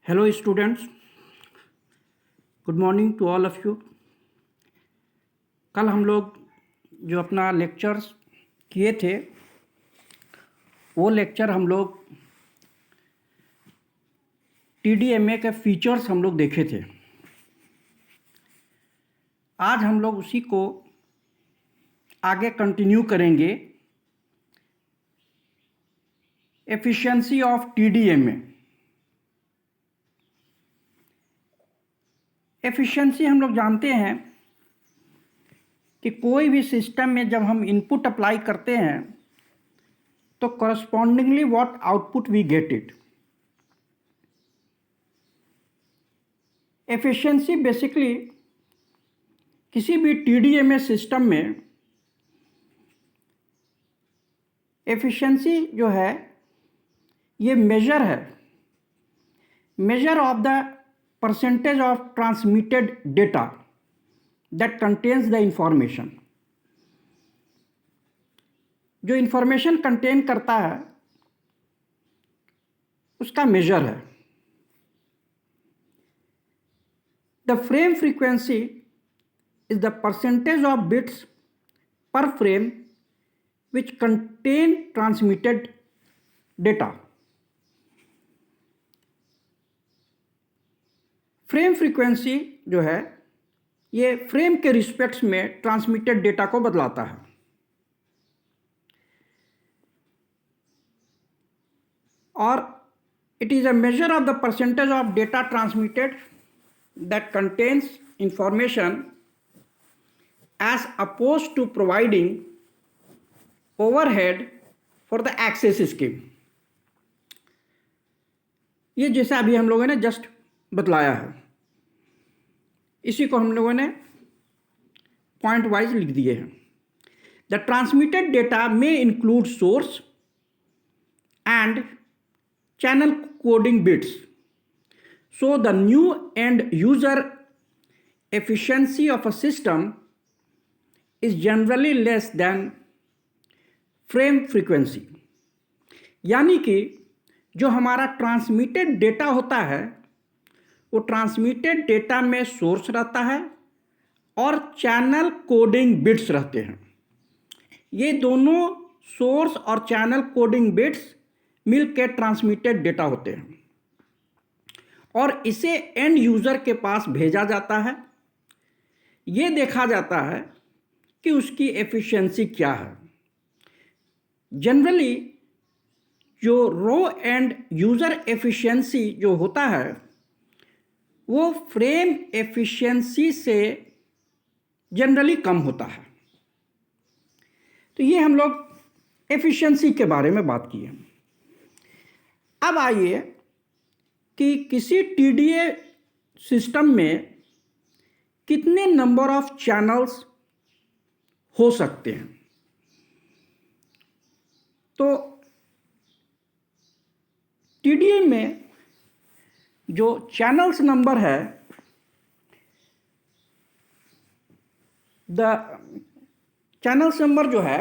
Hello students, good morning to all of you. कल हम लोग जो अपना लेक्चर्स किए थे वो लेक्चर हम लोग टीडीएमए के फीचर्स हम लोग देखे थे। आज हम लोग उसी को आगे कंटिन्यू करेंगे। Efficiency of TDMA. एफिशिएंसी हम लोग जानते हैं कि कोई भी सिस्टम में जब हम इनपुट अप्लाई करते हैं तो correspondingly what output we get it. Efficiency basically किसी भी टीडीएमए सिस्टम में एफिशिएंसी जो है ये मेजर है, measure of the percentage of transmitted data that contains the information. जो इंफॉर्मेशन कंटेन करता है उसका मेजर है। The frame frequency is the percentage of bits per frame which contain transmitted data. Frame frequency जो है ये frame के respects में ट्रांसमिटेड डेटा को बदलाता है। और it is a measure of the percentage of data transmitted that contains information as opposed to providing overhead for the access scheme। ये जैसा अभी हम लोगों ने जस्ट बतलाया है, इसी को हम लोगों ने पॉइंट वाइज लिख दिए हैं। द ट्रांसमिटेड डेटा में include source and channel coding bits, so the new and user efficiency of a system is generally less than frame frequency। यानी कि जो हमारा ट्रांसमिटेड डेटा होता है वो ट्रांसमिटेड डेटा में सोर्स रहता है और चैनल कोडिंग बिट्स रहते हैं। ये दोनों सोर्स और चैनल कोडिंग बिट्स मिलकर ट्रांसमिटेड डेटा होते हैं और इसे एंड यूजर के पास भेजा जाता है। ये देखा जाता है कि उसकी एफिशिएंसी क्या है। जनरली जो रो एंड यूजर एफिशिएंसी जो होता है वो फ्रेम एफिशिएंसी से जनरली कम होता है। तो ये हम लोग एफिशिएंसी के बारे में बात की है। अब आइए कि किसी टीडीए सिस्टम में कितने नंबर ऑफ चैनल्स हो सकते हैं। तो टीडीए में जो चैनल्स नंबर है, द चैनल्स नंबर जो है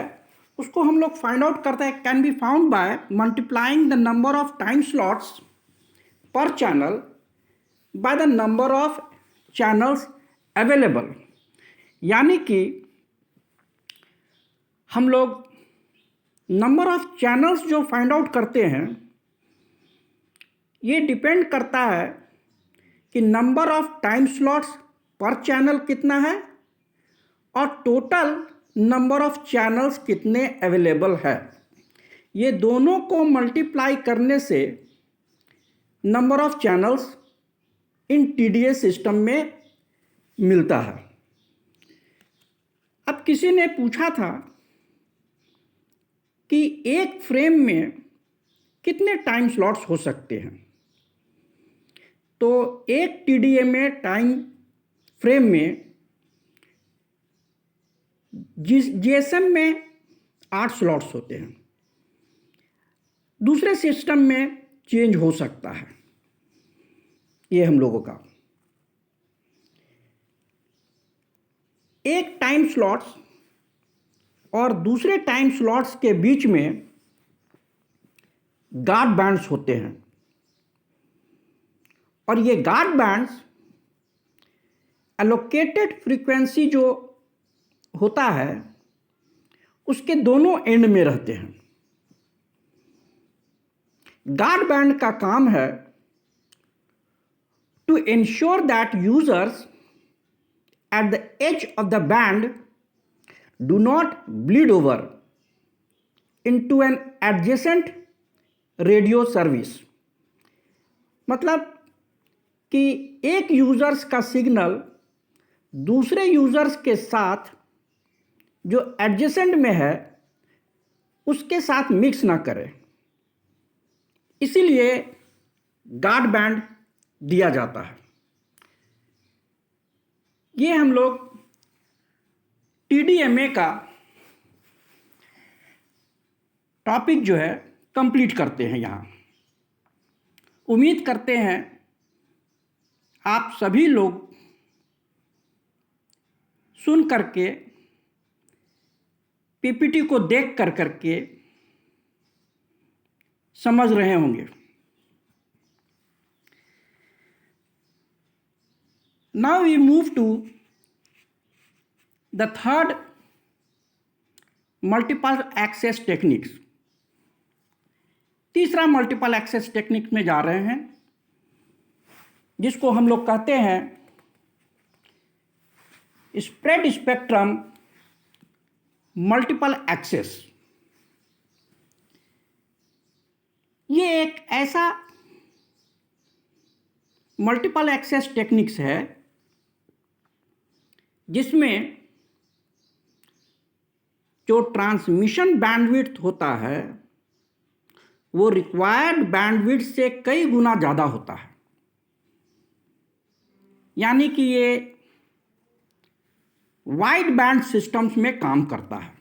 उसको हम लोग फाइंड आउट करते हैं, can be found by multiplying the number of time slots per channel by the number of channels available. यानी कि हम लोग नंबर ऑफ चैनल्स जो फाइंड आउट करते हैं ये डिपेंड करता है कि number of time slots per channel कितना है और टोटल नंबर ऑफ चैनल्स कितने अवेलेबल है। ये दोनों को मल्टीप्लाई करने से number of channels in TDA system में मिलता है। अब किसी ने पूछा था कि एक फ्रेम में कितने टाइम स्लॉट्स हो सकते हैं। तो एक टीडीएमए टाइम फ्रेम में जीएसएम में 8 स्लॉट्स होते हैं। दूसरे सिस्टम में चेंज हो सकता है ये हम लोगों का। एक टाइम स्लॉट्स और दूसरे टाइम स्लॉट्स के बीच में गार्ड बैंड्स होते हैं और ये गार्ड बैंड्स एलोकेटेड फ्रीक्वेंसी जो होता है उसके दोनों एंड में रहते हैं। गार्ड बैंड का काम है to ensure that users at the edge of the band do not bleed over into an adjacent radio service। मतलब कि एक यूजर्स का सिग्नल दूसरे यूजर्स के साथ जो एडजेसेंट में है उसके साथ मिक्स ना करे, इसीलिए गार्ड बैंड दिया जाता है। ये हम लोग TDMA का टॉपिक जो है कंप्लीट करते हैं यहाँ। उम्मीद करते हैं आप सभी लोग सुन करके PPT को देख करके समझ रहे होंगे। Now we move to the third multiple access techniques। तीसरा मल्टीपल एक्सेस टेक्निक में जा रहे हैं, जिसको हम लोग कहते हैं स्प्रेड स्पेक्ट्रम मल्टीपल एक्सेस। ये एक ऐसा मल्टीपल एक्सेस टेक्निक्स है जिसमें जो ट्रांसमिशन बैंडविड्थ होता है वो रिक्वायर्ड बैंडविड्थ से कई गुना ज़्यादा होता है। यानी कि ये वाइड बैंड सिस्टम्स में काम करता है।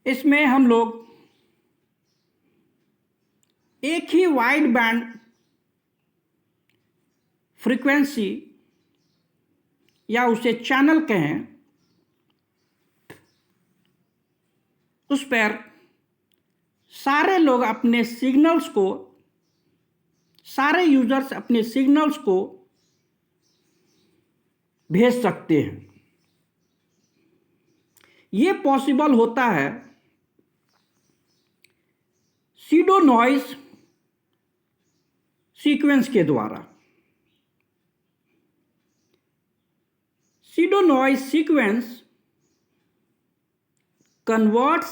इसमें हम लोग एक ही वाइड बैंड फ्रीक्वेंसी या उसे चैनल कहें, उस पर सारे लोग अपने सिग्नल्स को, सारे यूजर्स अपने सिग्नल्स को भेज सकते हैं। ये पॉसिबल होता है सीडो नॉइज सीक्वेंस के द्वारा। Pseudo noise sequence converts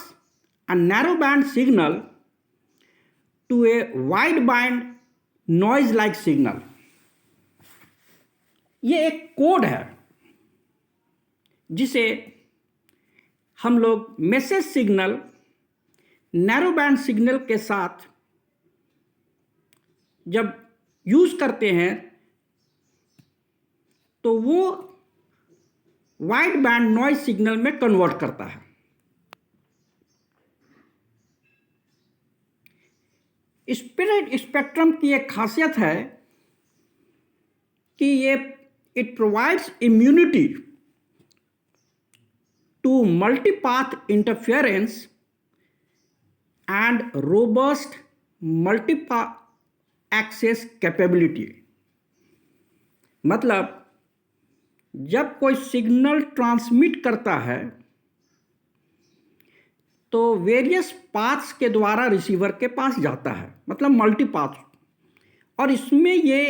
a narrow band signal to a wide band noise like signal। ये एक कोड है जिसे हम लोग message signal narrow band signal के साथ जब यूज करते हैं तो वो वाइड बैंड नॉइज सिग्नल में कन्वर्ट करता है। स्प्रेड स्पेक्ट्रम की एक खासियत है कि ये it provides immunity to multipath interference and robust multipath access capability. मतलब जब कोई सिग्नल ट्रांसमिट करता है तो वेरियस पाथ्स के द्वारा रिसीवर के पास जाता है, मतलब मल्टी पाथ, और इसमें ये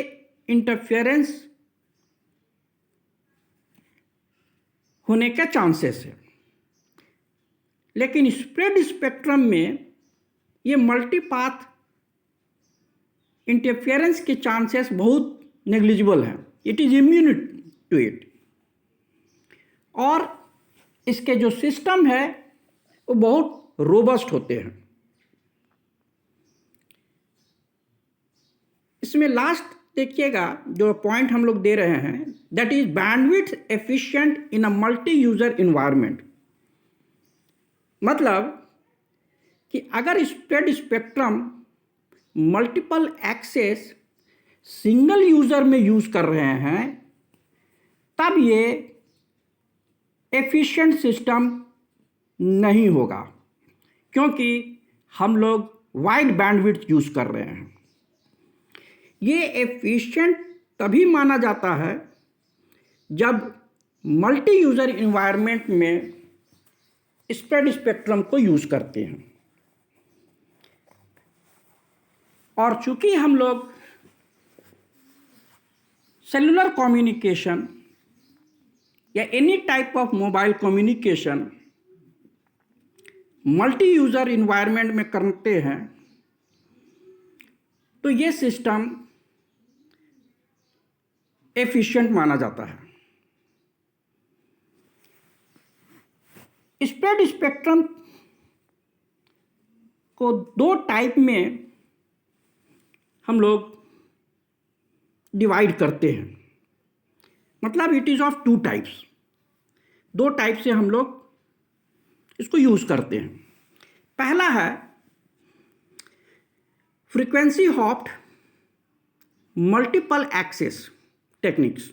इंटरफेरेंस होने के चांसेस है। लेकिन स्प्रेड स्पेक्ट्रम में ये मल्टी पाथ इंटरफेरेंस के चांसेस बहुत नेग्लिजिबल हैं। It is immune to it. और इसके जो सिस्टम है वो बहुत रोबस्ट होते हैं। इसमें लास्ट देखिएगा जो पॉइंट हम लोग दे रहे हैं, that is bandwidth efficient in a multi user environment. मतलब कि अगर spread spectrum multiple access single user में यूज कर रहे हैं तब ये एफिशिएंट सिस्टम नहीं होगा, क्योंकि हम लोग वाइड बैंडविड्थ यूज़ कर रहे हैं। ये एफिशिएंट तभी माना जाता है जब मल्टी यूज़र इन्वायरमेंट में स्प्रेड स्पेक्ट्रम को यूज़ करते हैं। और चूंकि हम लोग सेलुलर कम्युनिकेशन या any type of mobile communication multi user environment में करते हैं, तो ये सिस्टम एफिशिएंट माना जाता है। स्प्रेड स्पेक्ट्रम को दो टाइप में हम लोग डिवाइड करते हैं, मतलब it is of two types. दो टाइप से हम लोग इसको यूज़ करते हैं। पहला है frequency hopped multiple access techniques,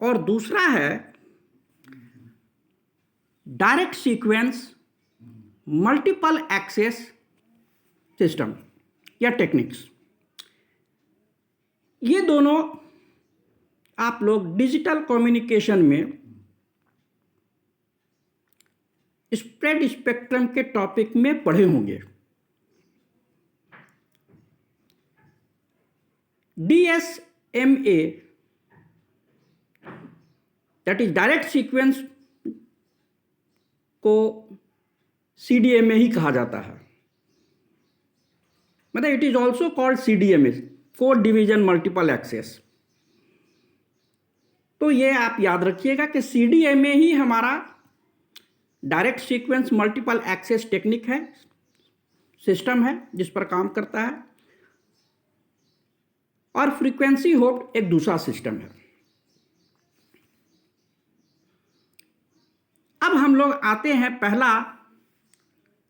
और दूसरा है direct sequence multiple access system या टेक्निक्स। ये दोनों आप लोग डिजिटल कम्युनिकेशन में स्प्रेड स्पेक्ट्रम के टॉपिक में पढ़े होंगे। DSMA that is direct sequence को CDMA ही कहा जाता है, मतलब it is also called CDMA, code division multiple access. तो ये आप याद रखिएगा कि CDMA ही हमारा direct sequence multiple access technique है, सिस्टम है जिस पर काम करता है, और फ्रीक्वेंसी होप्ड एक दूसरा सिस्टम है। अब हम लोग आते हैं पहला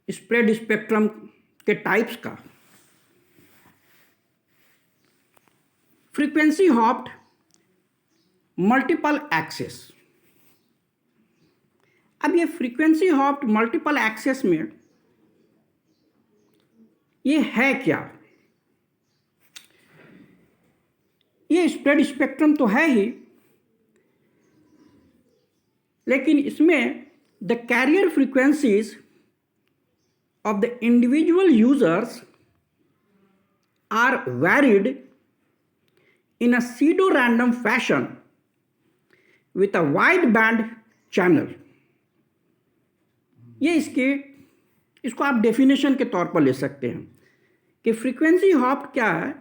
स्प्रेड स्पेक्ट्रम के टाइप्स का, फ्रीक्वेंसी हॉप्ड मल्टीपल एक्सेस। अब ये फ्रीक्वेंसी हॉप्ड मल्टीपल एक्सेस में ये है क्या? ये स्प्रेड स्पेक्ट्रम तो है ही, लेकिन इसमें the carrier frequencies of the individual users are varied in a pseudo random fashion with a wide band channel। ये इसको आप डेफिनेशन के तौर पर ले सकते हैं कि फ्रीक्वेंसी हॉप्ड क्या है।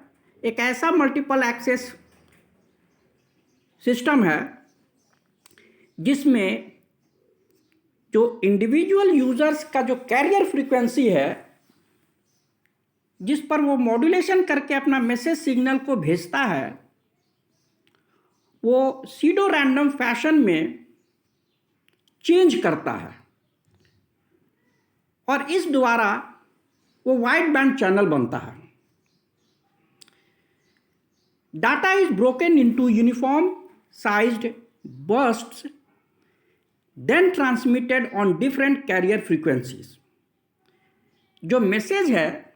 एक ऐसा मल्टीपल एक्सेस सिस्टम है जिसमें जो इंडिविजुअल यूजर्स का जो कैरियर फ्रीक्वेंसी है, जिस पर वो मॉड्यूलेशन करके अपना मैसेज सिग्नल को भेजता है, वो सीडो रैंडम फैशन में चेंज करता है, और इस द्वारा वो वाइड बैंड चैनल बनता है। Data is broken into uniform sized bursts then transmitted on different carrier frequencies. जो मैसेज है,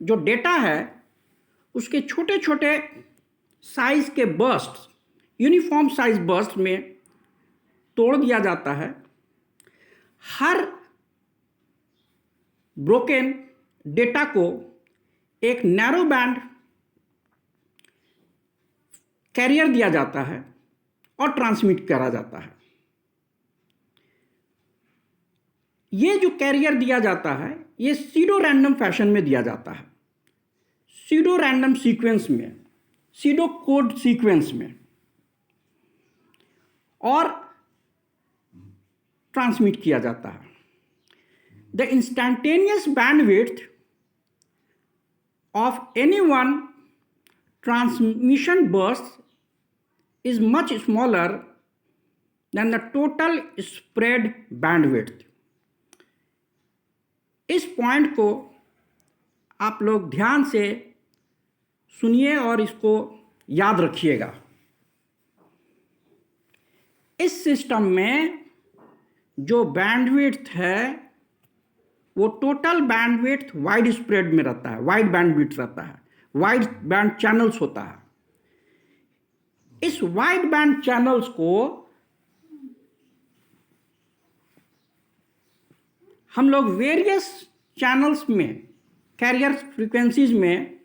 जो डेटा है, उसके छोटे छोटे साइज के बर्स्ट, यूनिफॉर्म साइज बर्स्ट में तोड़ दिया जाता है। हर ब्रोकन डेटा को एक नैरो बैंड कैरियर दिया जाता है और ट्रांसमिट करा जाता है। ये जो कैरियर दिया जाता है, ये सीडो रैंडम फैशन में दिया जाता है, सीडो रैंडम सीक्वेंस में, सीडो कोड सीक्वेंस में, और ट्रांसमिट किया जाता है। The instantaneous bandwidth of any one transmission burst is much smaller than the total spread bandwidth। इस पॉइंट को आप लोग ध्यान से सुनिए और इसको याद रखिएगा। इस सिस्टम में जो बैंडविड्थ है वो टोटल बैंडविड्थ वाइड स्प्रेड में रहता है, वाइड बैंडविड्थ रहता है, वाइड बैंड चैनल्स होता है। इस वाइड बैंड चैनल्स को हम लोग वेरियस चैनल्स में, कैरियर फ्रीक्वेंसीज में,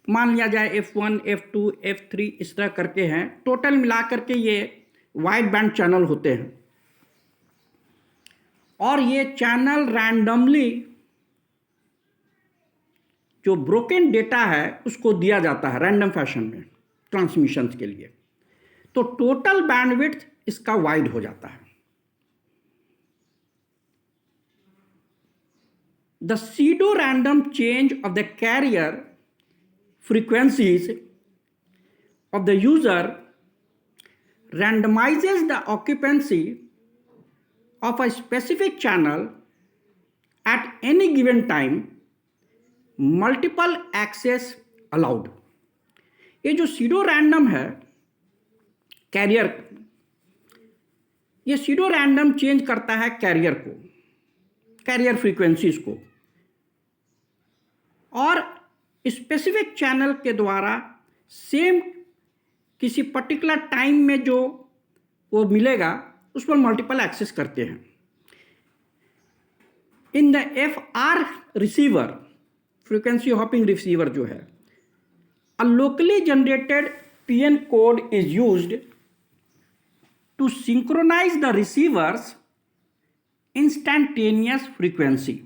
मान लिया जाए F1, F2, F3 इस तरह करके हैं, टोटल मिला करके ये वाइड बैंड चैनल होते हैं। और ये चैनल रैंडमली जो ब्रोकन डेटा है उसको दिया जाता है रैंडम फैशन में ट्रांसमिशंस के लिए, तो टोटल बैंडविड्थ इसका वाइड हो जाता है। The pseudo-random change of the carrier frequencies of the user randomizes the occupancy of a specific channel at any given time, multiple access allowed। ये जो pseudo random है कैरियर, ये pseudo random चेंज करता है career को, career frequencies को, और specific channel के द्वारा सेम किसी पर्टिकुलर टाइम में जो वो मिलेगा उस पर मल्टीपल एक्सेस करते हैं। In the FR receiver, frequency hopping receiver जो है, a locally generated PN code is used to synchronise the receivers instantaneous frequency.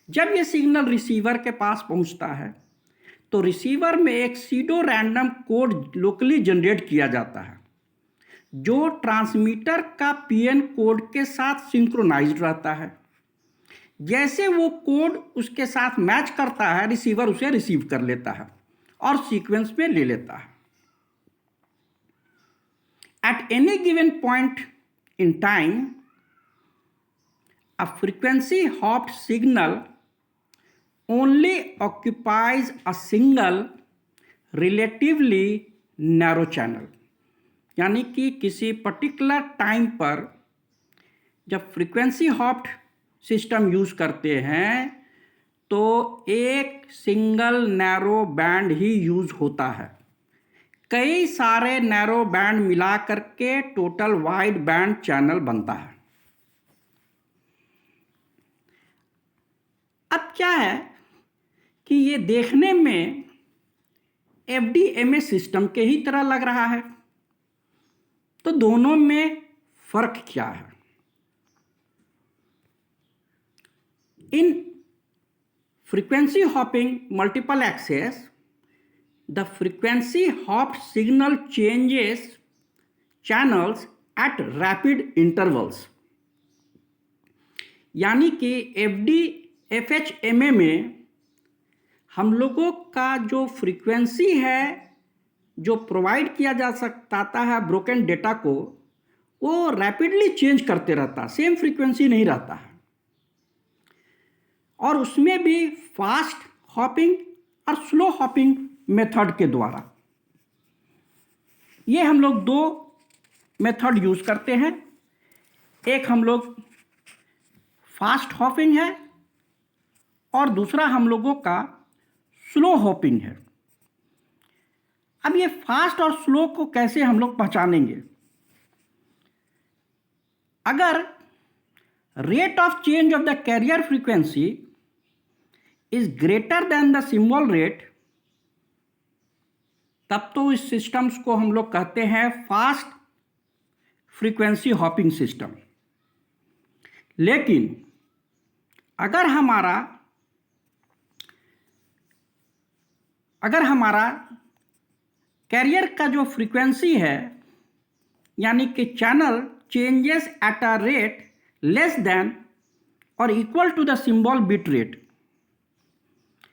जब ये सिग्नल रिसीवर के पास पहुंचता है तो रिसीवर में एक pseudo random code locally generate किया जाता है जो ट्रांसमीटर का PN कोड के साथ सिंक्रोनाइज्ड रहता है। जैसे वो कोड उसके साथ मैच करता है, रिसीवर उसे रिसीव कर लेता है और सीक्वेंस में ले लेता है। At any given point in time a frequency hopped signal only occupies a single relatively narrow channel। यानी कि किसी पर्टिकुलर टाइम पर जब फ्रीक्वेंसी हॉप्ड सिस्टम यूज करते हैं तो एक सिंगल नैरो बैंड ही यूज होता है। कई सारे नैरो बैंड मिला करके टोटल वाइड बैंड चैनल बनता है। अब क्या है कि ये देखने में FDMA सिस्टम के ही तरह लग रहा है, तो दोनों में फर्क क्या है? In frequency hopping multiple access, the frequency hopped signal changes channels at rapid intervals. यानी कि FHMA में हम लोगों का जो फ्रीक्वेंसी है जो प्रोवाइड किया जा सकता है ब्रोकन डेटा को, वो रैपिडली चेंज करते रहता है, सेम फ्रीक्वेंसी नहीं रहता है। और उसमें भी फास्ट हॉपिंग और स्लो हॉपिंग मेथड के द्वारा। ये हम लोग दो मेथड यूज करते हैं। एक हम लोग फास्ट हॉपिंग है और दूसरा हम लोगों का स्लो हॉपिंग है। अब ये फास्ट और स्लो को कैसे हम लोग पहचानेंगे? अगर rate of change of the carrier frequency is greater than the symbol rate, तब तो इस सिस्टम्स को हम लोग कहते हैं फास्ट फ्रीक्वेंसी हॉपिंग सिस्टम। लेकिन अगर हमारा कैरियर का जो फ्रीक्वेंसी है, यानी कि channel changes at a rate less than और equal to the symbol bit rate,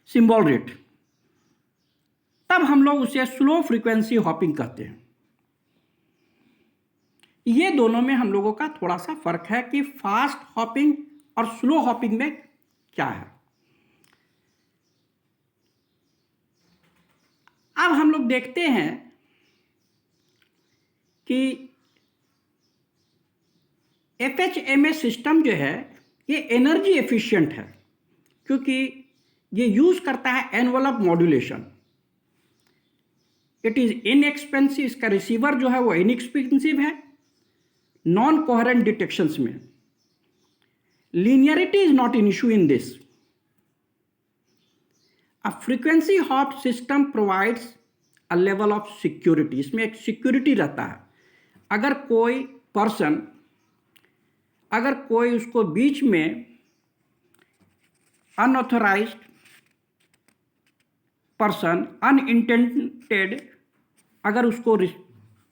symbol rate, तब हम लोग उसे स्लो फ्रीक्वेंसी हॉपिंग कहते हैं। ये दोनों में हम लोगों का थोड़ा सा फर्क है कि फास्ट हॉपिंग और स्लो हॉपिंग में क्या है। अब हम लोग देखते हैं कि FHMA सिस्टम जो है ये एनर्जी एफिशिएंट है क्योंकि ये यूज करता है envelope modulation. It is inexpensive, इसका रिसीवर जो है वो इनएक्सपेंसिव है नॉन कोहेरेंट डिटेक्शंस में। Linearity is not an issue in this. A frequency hop system provides a level of security, इसमें एक सिक्योरिटी रहता है। अगर कोई पर्सन, अगर कोई उसको बीच में अनऑथराइज्ड पर्सन, अनइंटेंडेड, अगर उसको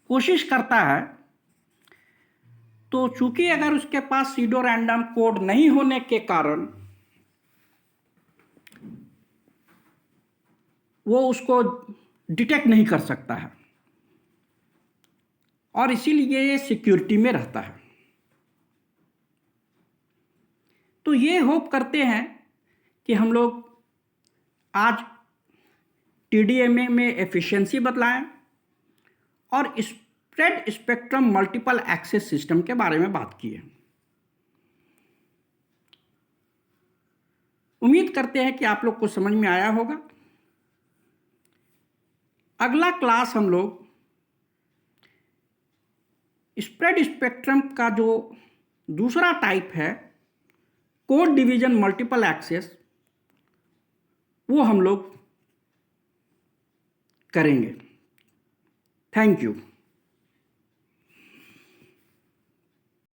कोशिश करता है, तो चूंकि अगर उसके पास सीडो रैंडम कोड नहीं होने के कारण वो उसको डिटेक्ट नहीं कर सकता है और इसीलिए ये सिक्योरिटी में रहता है। तो ये होप करते हैं कि हम लोग आज टीडीएमए में एफिशिएंसी बतलाएं और spread spectrum multiple access system के बारे में बात की है। उम्मीद करते हैं कि आप लोग को समझ में आया होगा। अगला क्लास हम लोग स्प्रेड स्पेक्ट्रम का जो दूसरा टाइप है कोड डिवीजन मल्टीपल एक्सेस, वो हम लोग करेंगे। Thank you.